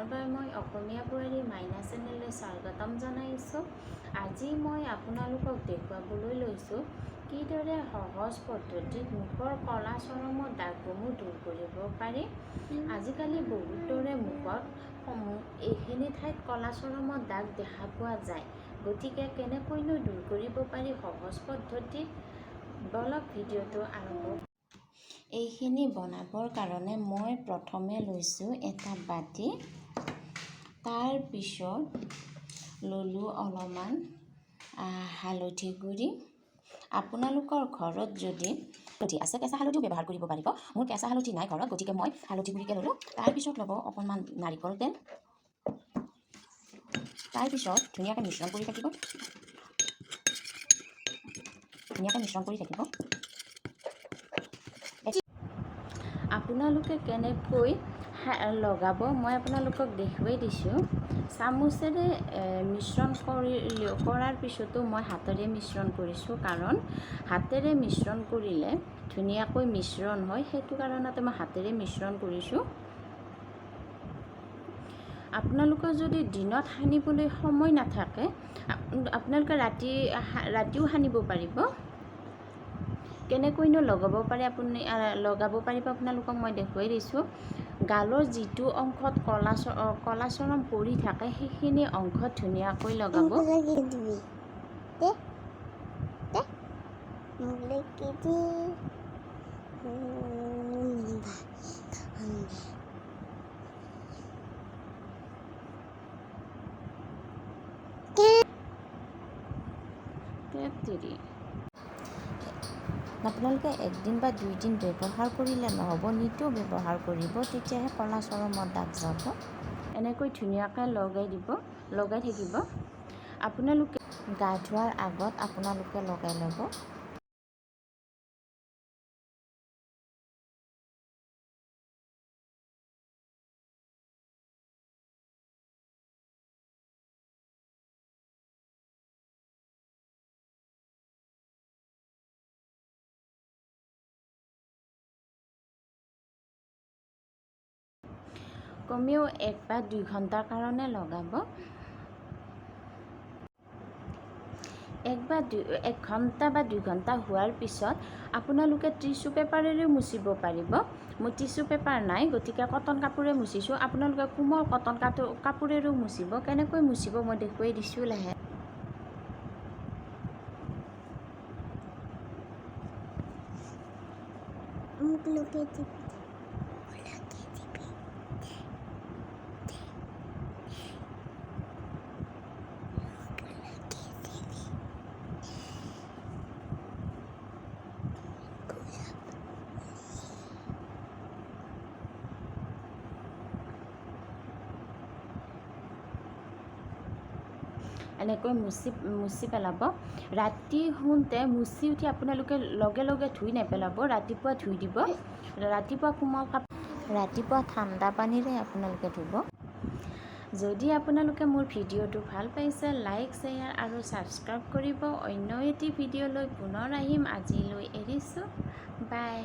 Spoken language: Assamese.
পুনৰবাৰ মই অসমীয়া বোৱাৰী মাইনা চেনেললৈ স্বাগতম জনাইছোঁ। আজি মই আপোনালোকক দেখুৱাবলৈ লৈছোঁ কিদৰে সহজ পদ্ধতিত মুখৰ ক'লা চৰমৰ দাগসমূহ দূৰ কৰিব পাৰি। আজিকালি বহুতৰে মুখত এইখিনি ঠাইত ক'লা চৰমৰ দাগ দেখা পোৱা যায়। গতিকে কেনেকৈনো দূৰ কৰিব পাৰি সহজ পদ্ধতিত, বলক ভিডিঅ'টো আৰম্ভ। এইখিনি বনাবৰ কাৰণে মই প্ৰথমে লৈছোঁ এটা বাটি, তাৰ পিছত ল'লোঁ অলপমান হালধি গুড়ি। আপোনালোকৰ ঘৰত যদি হালধি আছে কেঁচা হালধিও ব্যৱহাৰ কৰিব পাৰিব। মোৰ কেঁচা হালধি নাই ঘৰত, গতিকে মই হালধি গুড়িকে ল'লোঁ। তাৰপিছত ল'ব অকণমান নাৰিকল তেল। তাৰপিছত ধুনীয়াকৈ মিশ্ৰণ কৰি থাকিব, আপোনালোকে কেনেকৈ লগাব মই আপোনালোকক দেখুৱাই দিছোঁ। চামুচেৰে মিশ্ৰণ কৰাৰ পিছতো মই হাতেৰে মিশ্ৰণ কৰিছোঁ, কাৰণ হাতেৰে মিশ্ৰণ কৰিলে ধুনীয়াকৈ মিশ্ৰণ হয়, সেইটো কাৰণতে মই হাতেৰে মিশ্ৰণ কৰিছোঁ। আপোনালোকৰ যদি দিনত সানিবলৈ সময় নাথাকে, আপোনালোকে ৰাতিও সানিব পাৰিব। কেনেকৈনো লগাব পাৰে আপোনালোকক মই দেখুৱাই দিছোঁ। গালৰ যিটো অংশত ক'লা চৰম পৰি থাকে সেইখিনি অংশত ধুনীয়াকৈ লগাব। আপোনালোকে একদিন বা 2 দিন ব্যৱহাৰ কৰিলে নহ'ব, নিতৌ ব্যৱহাৰ কৰিব, তেতিয়াহে ক'লা চৰমৰ দাগ যাব। এনেকৈ ধুনীয়াকৈ লগাই থাকিব। আপোনালোকে গা ধোৱাৰ আগত আপোনালোকে লগাই ল'ব। কমেও 1 বা 2 ঘণ্টাৰ কাৰণে লগাব। 1 ঘণ্টা বা 2 ঘণ্টা হোৱাৰ পিছত আপোনালোকে টিচু পেপাৰেৰেও মুচিব পাৰিব। মোৰ টিচু পেপাৰ নাই, গতিকে কটন কাপোৰে মুচিছোঁ। আপোনালোকে কোমল কটন কাপোৰেৰেও মুচিব। কেনেকৈ মুচিব মই দেখুৱাই দিছোঁ লাহে। এনেকৈ মুচি পেলাব। ৰাতি শুওঁতে মুচি উঠি আপোনালোকে লগে লগে ধুই নেপেলাব, ৰাতিপুৱা ধুই দিব। ৰাতিপুৱা কোমল ৰাতিপুৱা ঠাণ্ডা পানীৰে আপোনালোকে ধুব। যদি আপোনালোকে মোৰ ভিডিঅ'টো ভাল পাইছে, লাইক, শ্বেয়াৰ আৰু ছাবস্ক্ৰাইব কৰিব। অন্য এটি ভিডিঅ'লৈ পুনৰ আহিম। আজিলৈ এৰিছোঁ, বাই।